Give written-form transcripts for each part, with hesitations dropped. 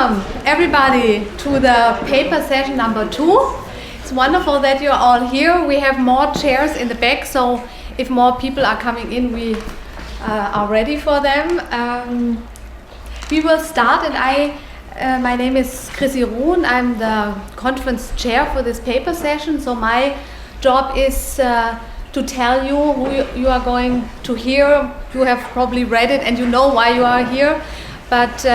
Welcome everybody to the paper session number 2. It's wonderful that you're all here. We have more chairs in the back, so if more people are coming in, we are ready for them. We will start, and my name is Chrissy Ruhn. I'm the conference chair for this paper session, so my job is to tell you who you are going to hear. You have probably read it and you know why you are here, but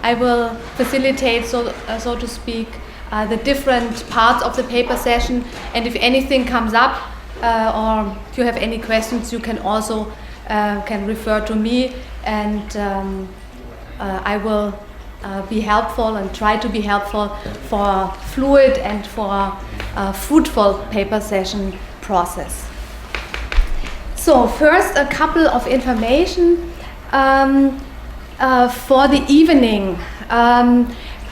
I will facilitate, so to speak, the different parts of the paper session, and if anything comes up or if you have any questions, you can also can refer to me, and I will be helpful and try to be helpful for fluid and for a fruitful paper session process. So first, a couple of information for the evening.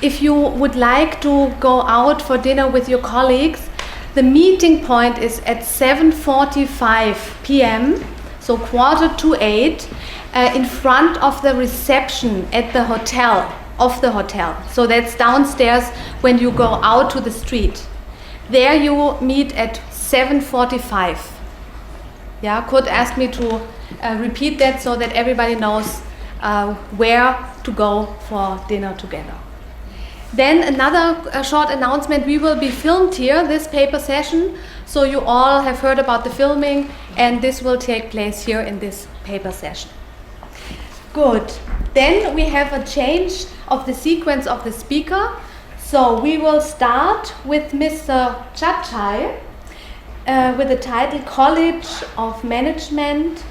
If you would like to go out for dinner with your colleagues, the meeting point is at 7:45 p.m., so 7:45, in front of the reception at the hotel, So that's downstairs when you go out to the street. There you meet at 7:45. Yeah, Kurt asked me to repeat that so that everybody knows where to go for dinner together. Then another short announcement: we will be filmed here, this paper session, so you all have heard about the filming, and this will take place here in this paper session. Good. Then we have a change of the sequence of the speaker. So we will start with Mr. Chatchai with the title College of Management.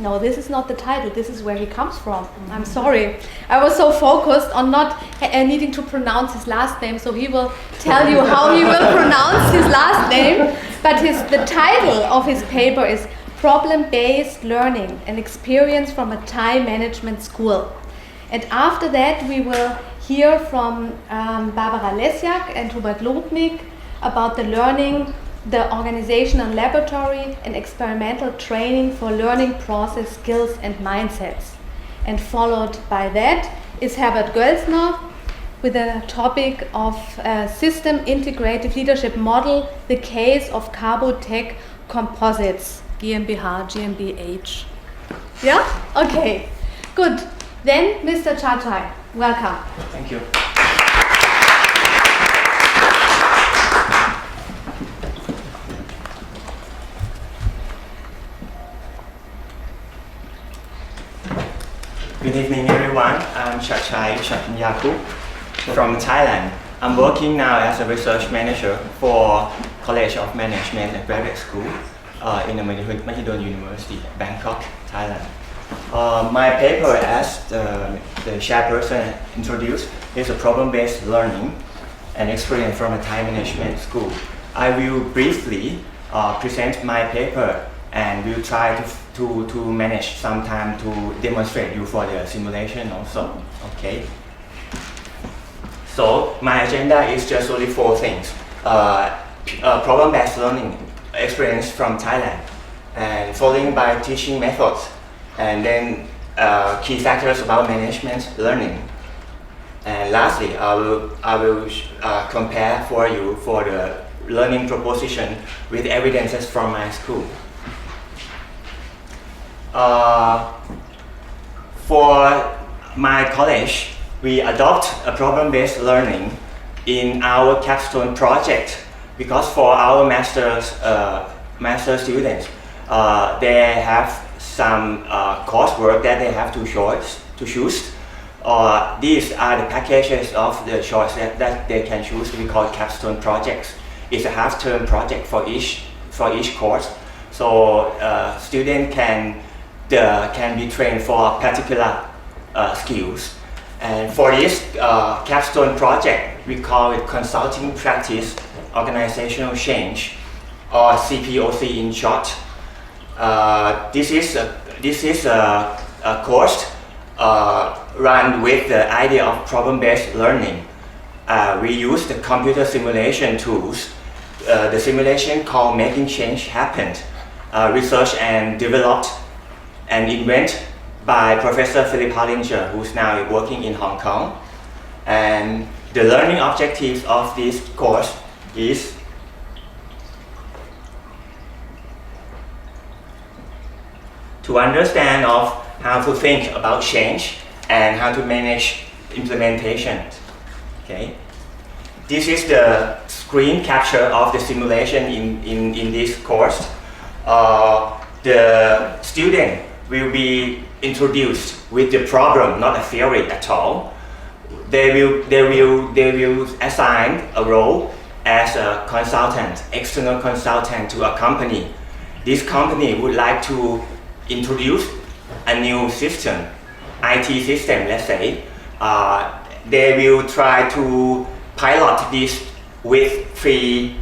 No, this is not the title, this is where he comes from. I'm sorry. I was so focused on not needing to pronounce his last name, so he will tell you how he will pronounce his last name. But the title of his paper is Problem-Based Learning, an Experience from a Time Management School. And after that we will hear from Barbara Lesjak and Hubert Lobnig about the learning, the organization and laboratory and experimental training for learning process skills and mindsets. And followed by that is Herbert Gölsner with a topic of System Integrated Leadership Model, the case of Carbotech Composites, GmbH, GmbH. Yeah? Okay, good. Then Mr. Chatchai, welcome. Thank you. Good evening, everyone. I'm Chatchai Chatpinyakoop from Thailand. I'm working now as a research manager for College of Management and Graduate School in the Mahidol University, Bangkok, Thailand. My paper, as the chairperson introduced, is a problem-based learning and experience from a time management school. I will briefly present my paper, and we'll try to manage some time to demonstrate you for the simulation also. Okay. So my agenda is just only 4 things: problem-based learning experience from Thailand, and following by teaching methods, and then key factors about management learning. And lastly, I will compare for you for the learning proposition with evidences from my school. For my college, we adopt a problem-based learning in our capstone project, because for our master students, they have some coursework that they have to choose. These are the packages of the choice that they can choose. We call capstone projects. It's a half-term project for each course. So students can be trained for particular skills. And for this capstone project, we call it Consulting Practice Organizational Change, or CPOC in short. This is a course run with the idea of problem-based learning. We use the computer simulation tools. The simulation called Making Change Happen, researched and developed and invented by Professor Philip Harlinger, who's now working in Hong Kong. And the learning objectives of this course is to understand of how to think about change and how to manage implementation. Okay. This is the screen capture of the simulation in this course. The student will be introduced with the problem, not a theory at all. They will assign a role as a consultant, external consultant to a company. This company would like to introduce a new system, IT system, let's say. They will try to pilot this with three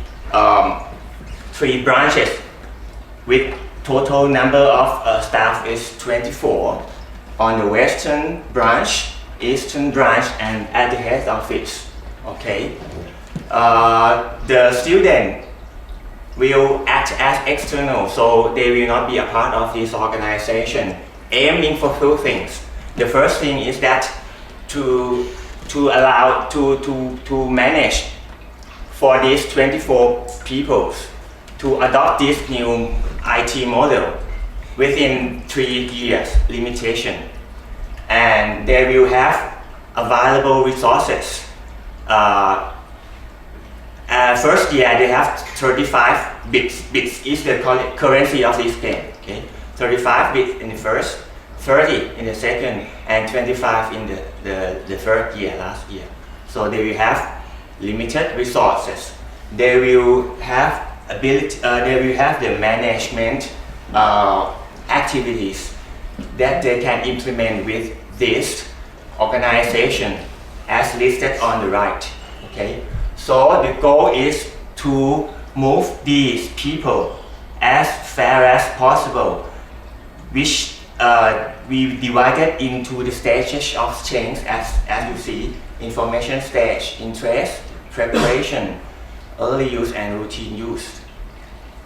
branches, with total number of staff is 24 on the western branch, eastern branch, and at the head office. Okay. The student will act as external, so they will not be a part of this organization, aiming for two things. The first thing is that to manage for these 24 people to adopt this new IT model within 3 years limitation, and they will have available resources. First year they have 35 bits. Bits is the currency of this game. Okay, 35 bits in the first, 30 in the second, and 25 in the third year, last year. So they will have limited resources. They will have ability. They will have the management activities that they can implement with this organization as listed on the right. Okay. So the goal is to move these people as far as possible, which we divided into the stages of change as you see: information stage, interest, preparation, early use, and routine use.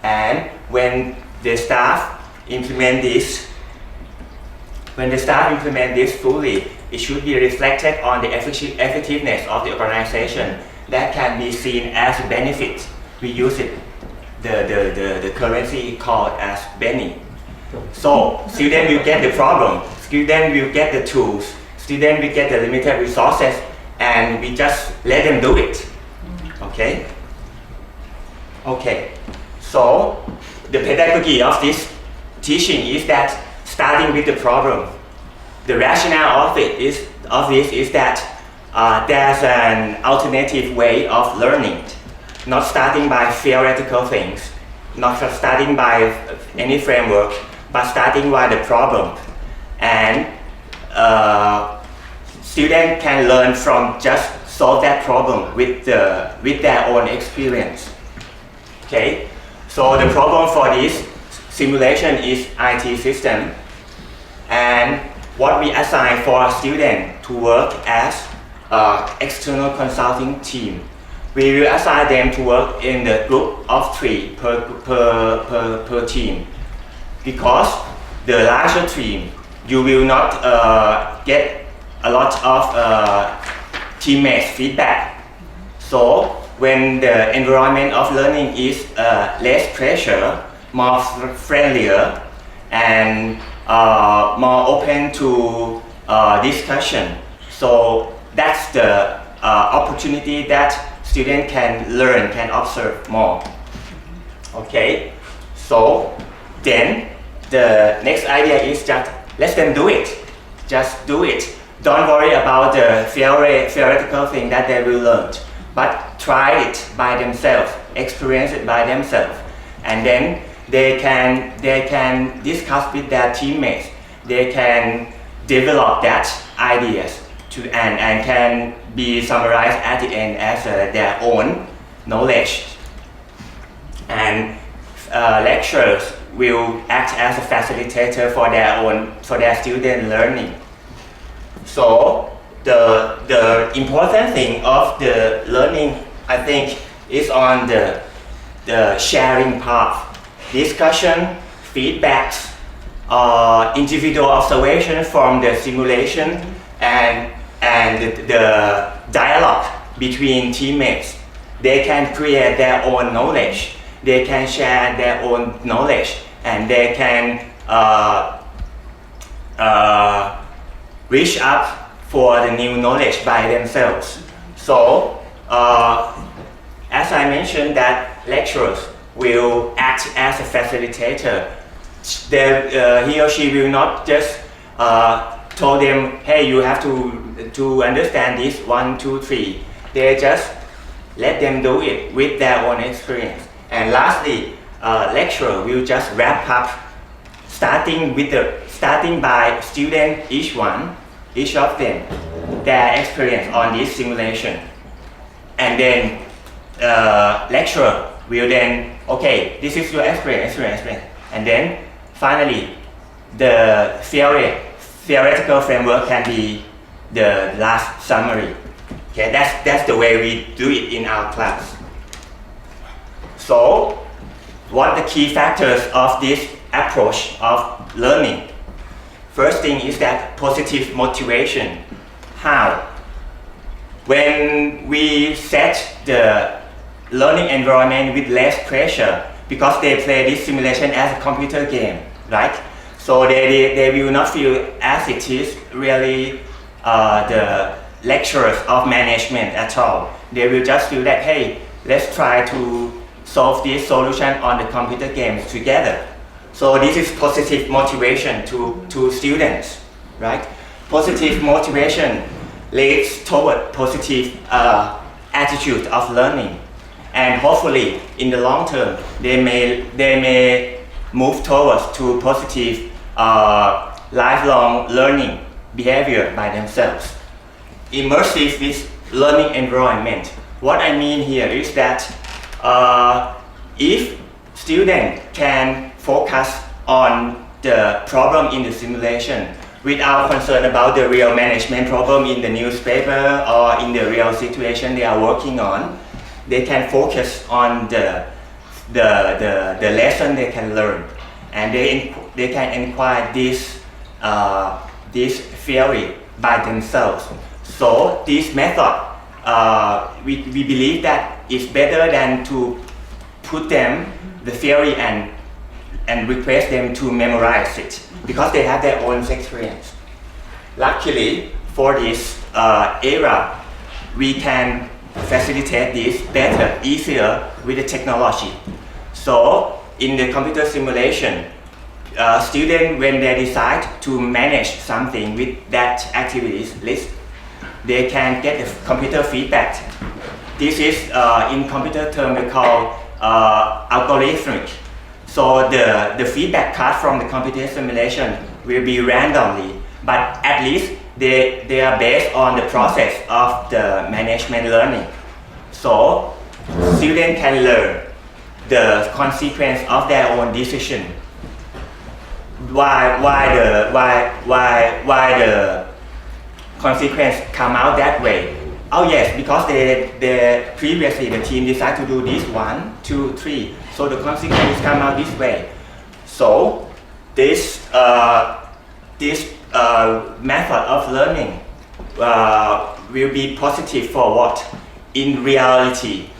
And when the staff implement this, fully, it should be reflected on the effectiveness of the organization. That can be seen as a benefit. We use it, the currency called as Benny. So student will get the problem, student will get the tools, student will get the limited resources, and we just let them do it. Okay? Okay. So the pedagogy of this teaching is that starting with the problem. The rationale of this is that there's an alternative way of learning, not starting by theoretical things, not starting by any framework, but starting by the problem. And students can learn from just solve that problem with their own experience. Okay, so the problem for this simulation is IT system, and what we assign for a student to work as external consulting team. We will assign them to work in the group of 3 per team, because the larger team you will not get a lot of teammates feedback. So when the environment of learning is less pressure, more friendlier, and more open to discussion, so that's the opportunity that students can learn, can observe more. Okay, so then the next idea is just let them do it. Just do it. Don't worry about the theoretical thing that they will learn, but try it by themselves, experience it by themselves, and then they can discuss with their teammates. They can develop that ideas and can be summarized at the end as their own knowledge. And lecturers will act as a facilitator for their student learning. So the important thing of the learning, I think, is on the sharing part. Discussion, feedbacks, individual observation from the simulation, and dialogue between teammates. They can create their own knowledge. They can share their own knowledge, and they can reach up for the new knowledge by themselves. So, as I mentioned, that lecturers will act as a facilitator. He or she will not just tell them, hey, you have to understand this 1, 2, 3. They just let them do it with their own experience. And lastly, lecturer will just wrap up, starting by student each of them, their experience on this simulation, and then lecturer will then, okay, this is your experience, and then finally the theoretical framework can be the last summary. Okay, that's the way we do it in our class. So, what are the key factors of this approach of learning? First thing is that positive motivation. How? When we set the learning environment with less pressure, because they play this simulation as a computer game, right? So they will not feel as it is really the lecturers of management at all. They will just feel that, hey, let's try to solve this solution on the computer games together. So this is positive motivation to students, right? Positive motivation leads toward positive attitude of learning, and hopefully in the long term they may move towards to positive lifelong learning behavior by themselves. Immersive learning environment. What I mean here is that if students can focus on the problem in the simulation without concern about the real management problem in the newspaper or in the real situation they are working on, they can focus on the lesson they can learn, and they can acquire this theory by themselves. So this method, we believe that it's better than to put them the theory and request them to memorize it, because they have their own experience. Luckily, for this era, we can facilitate this better, easier with the technology. So in the computer simulation, students, when they decide to manage something with that activities list, they can get the computer feedback. This is in computer term we call algorithmic. So the feedback card from the computer simulation will be randomly, but at least they are based on the process of the management learning. So students can learn the consequence of their own decision. Why the consequence come out that way? Oh yes, because they previously the team decided to do this 1, 2, 3. So the consequence come out this way. So this method of learning will be positive for what? In reality,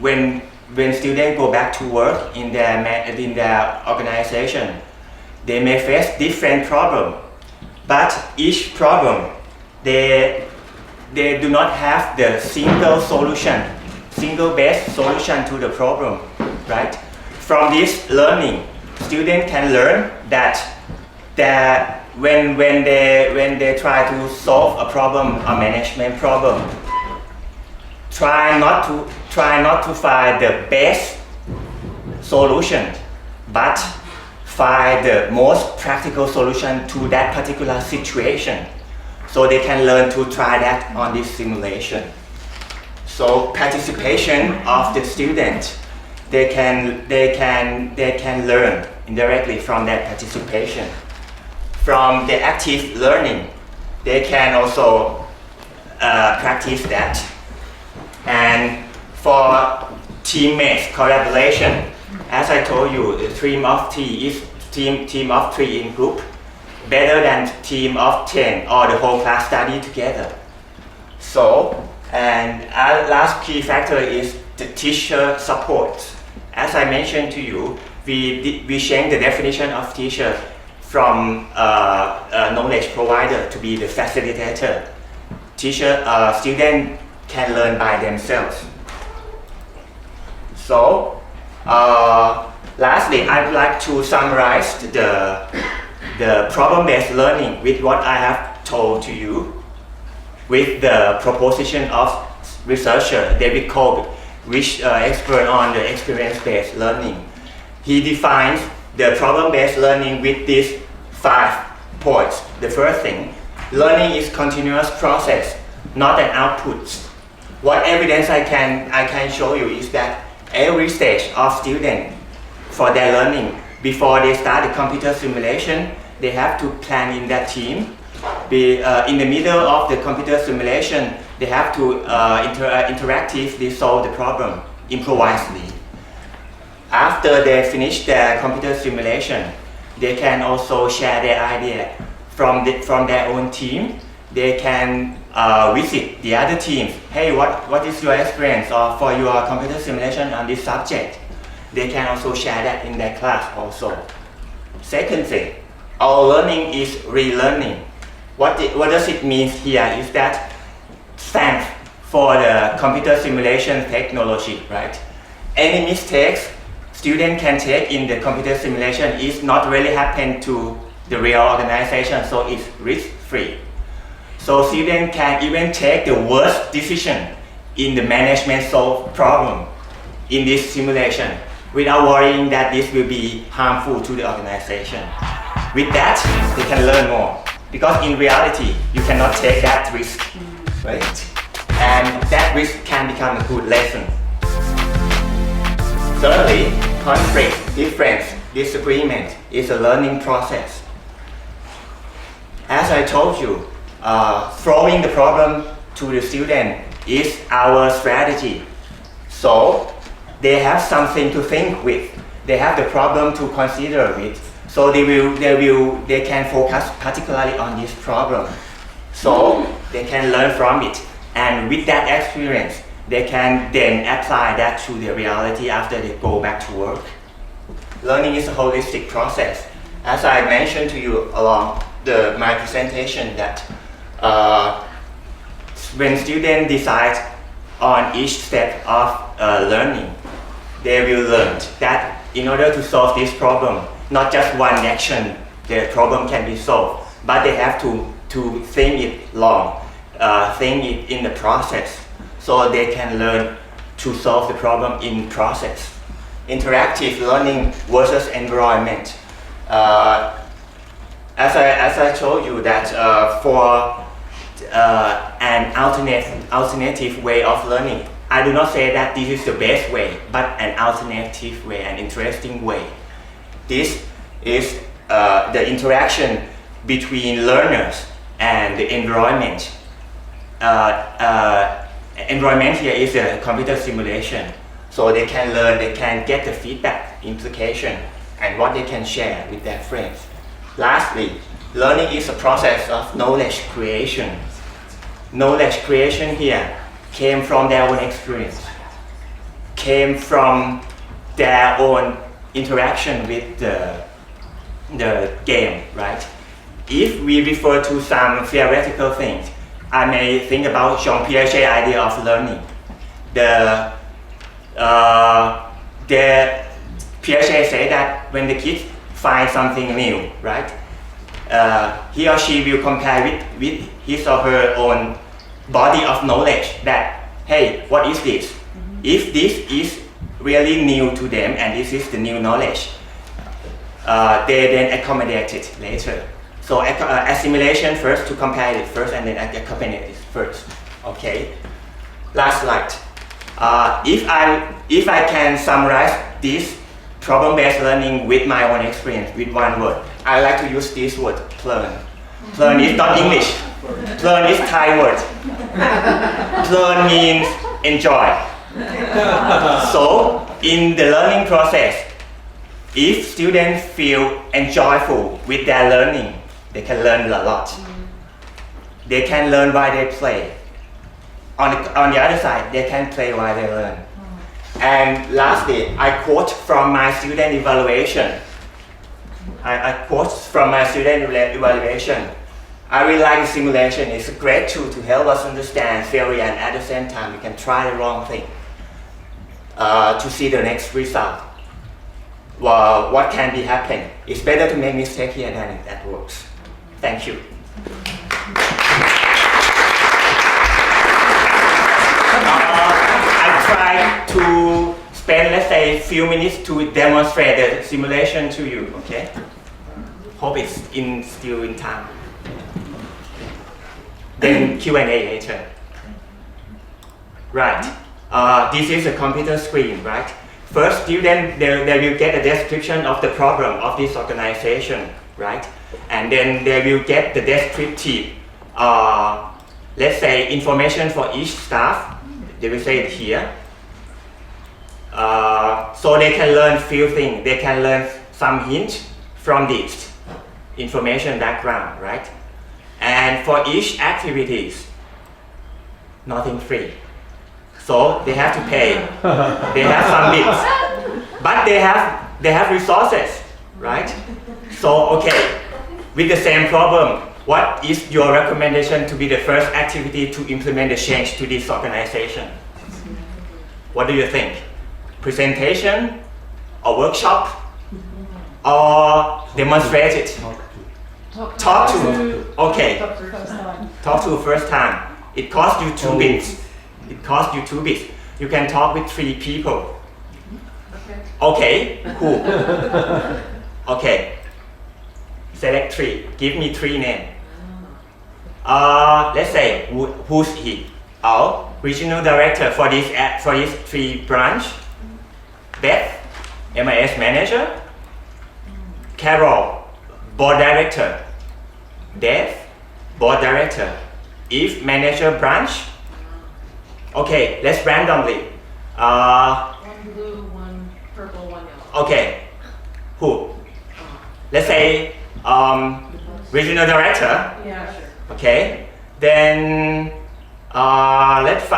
when students go back to work in their organization, they may face different problems, but each problem they do not have the single best solution to the problem, right? From this learning, students can learn that when they try to solve a problem, a management problem, try not to find the best solution, but find the most practical solution to that particular situation. So they can learn to try that on this simulation. So participation of the student, they can learn indirectly from that participation. From the active learning, they can also practice that. And for teammates collaboration, as I told you, the team of 3 is team of 3 in group, better than team of 10 or the whole class study together. So, and our last key factor is the teacher support. As I mentioned to you, we changed the definition of teacher from a knowledge provider to be the facilitator. Student can learn by themselves. So, lastly, I would like to summarize the problem-based learning with what I have told to you, with the proposition of researcher David Kolb, which expert on the experience-based learning. He defines the problem-based learning with these 5 points. The first thing, learning is continuous process, not an output. What evidence I can show you is that every stage of student for their learning, before they start the computer simulation, they have to plan in that team. In the middle of the computer simulation, they have to interactively solve the problem, improvisedly. After they finish their computer simulation, they can also share their idea from their own team. They can visit the other teams. Hey, what is your experience for your computer simulation on this subject? They can also share that in their class also. Second thing, our learning is relearning. What does it mean here is that thanks for the computer simulation technology, right? Any mistakes student can take in the computer simulation is not really happen to the real organization, so it's risk-free. So students can even take the worst decision in the management solve problem in this simulation without worrying that this will be harmful to the organization. With that, they can learn more. Because in reality, you cannot take that risk, right? And that risk can become a good lesson. Thirdly, conflict, difference, disagreement is a learning process. As I told you, throwing the problem to the student is our strategy. So they have something to think with. They have the problem to consider with. So they can focus particularly on this problem. So they can learn from it. And with that experience, they can then apply that to the reality after they go back to work. Learning is a holistic process. As I mentioned to you along my presentation, that when students decide on each step of learning, they will learn that in order to solve this problem, not just one action, the problem can be solved, but they have to think it long, think it in the process, so they can learn to solve the problem in process. Interactive learning versus environment. As I told you that for an alternative way of learning, I do not say that this is the best way, but an alternative way, an interesting way. This is the interaction between learners and the environment. Environment here is a computer simulation, so they can learn, they can get the feedback, implication, and what they can share with their friends. Lastly, learning is a process of knowledge creation. Knowledge creation here came from their own experience, came from their own interaction with the game, right? If we refer to some theoretical things, I may think about Jean Piaget's idea of learning. Piaget said that when the kids find something new, right, he or she will compare with his or her own body of knowledge that, hey, what is this? If this is really new to them and this is the new knowledge, they then accommodate it later. So assimilation first, to compare it first, and then accommodate it first. Okay. Last slide. If I can summarize this problem-based learning with my own experience with one word, I like to use this word, learn. Learn is not English. Learn is Thai word. Learn means enjoy. So in the learning process, if students feel enjoyful with their learning, they can learn a lot. They can learn while they play. on the other side, they can play while they learn. And lastly, I quote from my student evaluation. I quote from my student evaluation. I really like simulation. It's a great tool to help us understand theory, and at the same time we can try the wrong thing to see the next result. Well, what can be happen? It's better to make mistake here than that works. Thank you. I try to spend, let's say, a few minutes to demonstrate the simulation to you. Okay? Hope it's still in time. Then Q&A later. Right. This is a computer screen, right? First, student they will get a description of the problem of this organization, right? And then they will get the descriptive, let's say, information for each staff. They will say it here. So they can learn few things. They can learn some hints from this information background, right? And for each activities, nothing free. So they have to pay. They have some bills, but they have resources, right? So okay, with the same problem, what is your recommendation to be the first activity to implement the change to this organization? What do you think? Presentation, or workshop, or demonstrate it? Talk to. Okay. Talk to first time. It costs you 2 bits. It costs you 2 bits. You can talk with 3 people. Okay, cool. Okay. Select 3. Give me 3 names. Let's say who's he? Our regional director for this 3 branch. Beth, MIS manager. Carol, board director. Dave, board director. If manager branch. Okay, let's randomly. One blue, one purple, one yellow. Okay, who? Let's say regional director. Yeah, sure. Okay, then let's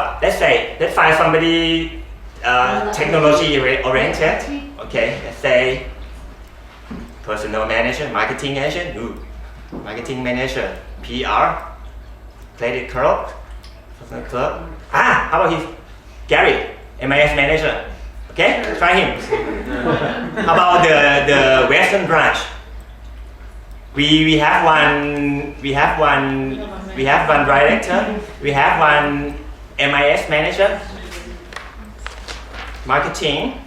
find somebody technology oriented. Okay, let's say personal manager, marketing agent. Ooh. Marketing manager, PR, credit clerk, personal clerk. How about his Gary, MIS manager? Okay, try him. How about the Western branch? We have one director. We have one MIS manager, marketing,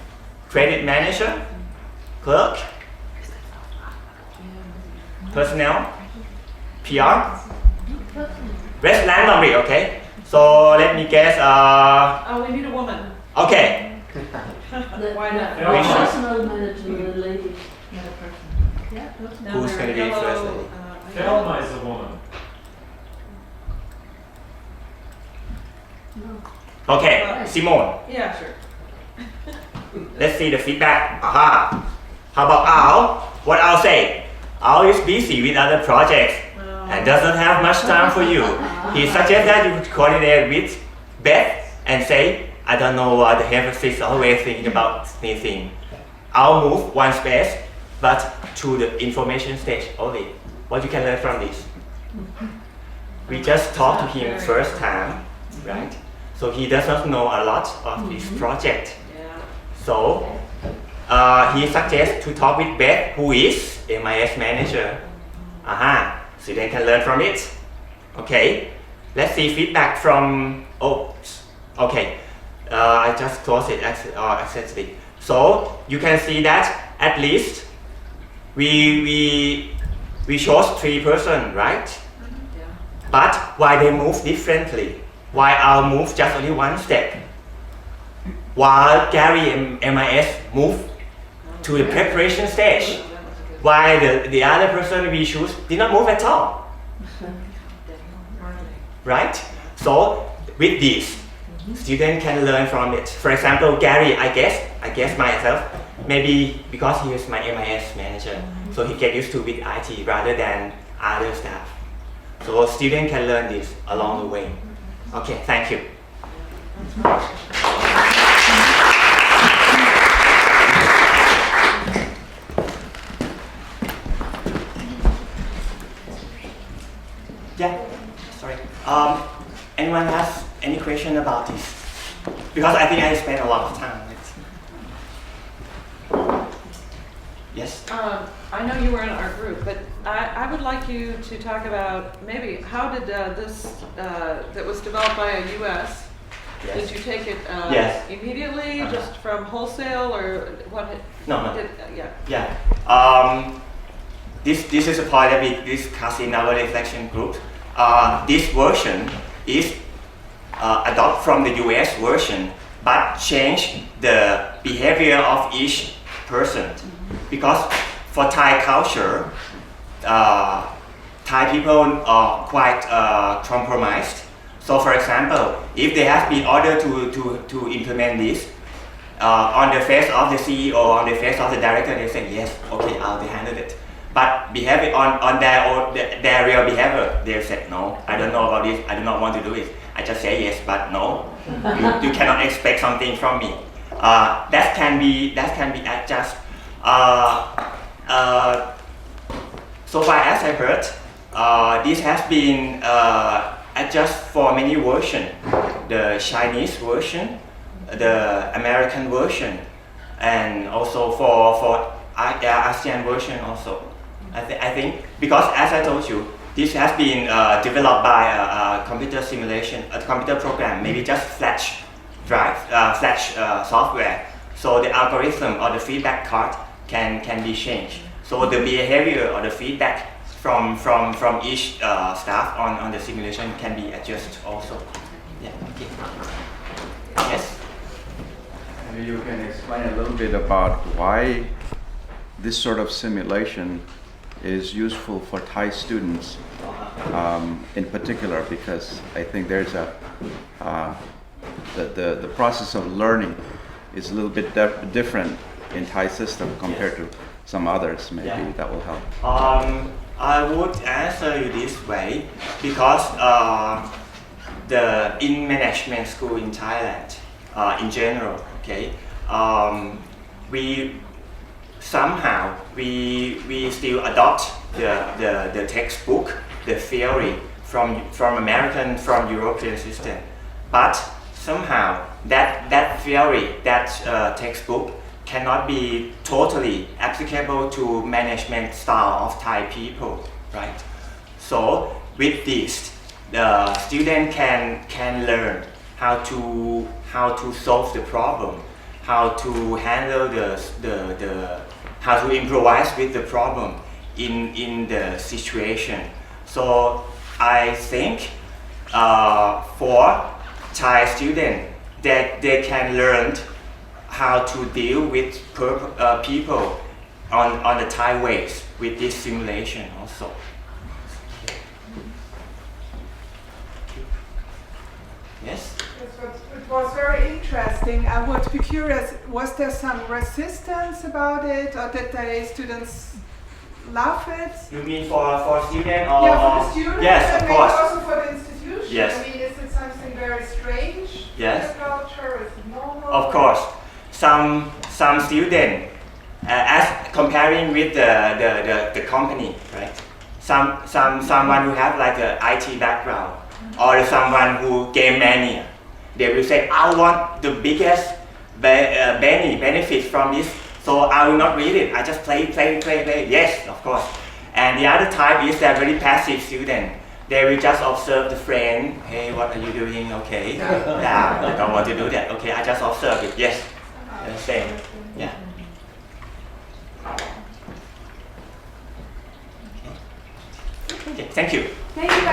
credit manager, clerk, personnel, PR. Rest randomly, okay? So let me guess. We need a woman. Okay. Why not? Personal manager, the lady. Who's going to be first lady? Thelma is a woman. Okay, Simone. Yeah, sure. Let's see the feedback. Aha. How about Al? What Al say? Al is busy with other projects and doesn't have much time for you. He suggests that you coordinate with Beth and say, I don't know what the emphasis always thinking about sneezing. I'll move one space, but to the information stage only. What you can learn from this? We just talked to him first time, right? So he does not know a lot of this project. Yeah. So he suggests to talk with Beth, who is MIS manager. So they can learn from it. Okay, let's see feedback from. Okay. I just closed it accidentally. So you can see that at least we chose 3 persons, right? Yeah. But why they move differently? Why I'll move just only 1 step? While Gary and MIS move to the preparation stage. Why the other person we choose did not move at all? Right? So with this, student can learn from it. For example, Gary, I guess myself, maybe because he is my MIS manager, so he get used to with IT rather than other staff. So student can learn this along the way. Okay, thank you. Yeah, sorry. Anyone has any question about this? Because I think I spent a lot of time. Yes? I know you were in our group, but I would like you to talk about maybe how did this, that was developed by a US, Yes. did you take it Yes. immediately, just from wholesale, or what? No. Yeah. Yeah. This is a point that we discussed in our reflection group. This version is adopted from the US version, but change the behavior of each person. Because for Thai culture, Thai people are quite compromised. So for example, if they have been ordered to implement this, on the face of the CEO, on the face of the director, they say, yes, okay, I'll handle it. But behavior on their real behavior, they said, no, I don't know about this, I do not want to do it. I just say yes, but no, you cannot expect something from me. That can be adjusted. So far as I heard, this has been adjusted for many versions. The Chinese version, the American version, and also for ASEAN version also. I think because as I told you, this has been developed by a computer simulation, a computer program, maybe just flash drive, flash software. So the algorithm or the feedback card can be changed. So the behavior or the feedback from each staff on the simulation can be adjusted also. Yeah. Okay. Yes. Maybe you can explain a little bit about why this sort of simulation is useful for Thai students in particular, because I think there's the process of learning is a little bit different in Thai system compared to some others. Maybe that will help. I would answer you this way because in management school in Thailand, in general, okay, we still adopt the textbook, the theory from American, from European system, but somehow that theory, that textbook cannot be totally applicable to management style of Thai people, right? So with this, the student can learn how to solve the problem, how to handle how to improvise with the problem in the situation. So I think for Thai students that they can learn how to deal with people on the Thai ways with this simulation also. Yes? It was very interesting. I would be curious, was there some resistance about it, or did the students love it? You mean for students or? Yeah, for the students, yes, and of maybe course. also for the institution. Yes. I mean, is it something very strange? Yes. The culture is normal. Of course, some students, as comparing with the company, right? Someone who have like a IT background, or someone who game mania, they will say, I want the biggest benefit from this, so I will not read it. I just play. Yes, of course. And the other type is that very passive student. They will just observe the friend. Hey, what are you doing? Okay. Yeah, I don't want to do that. Okay, I just observe it. Yes. Same. Yeah. Okay, thank you. Thank you.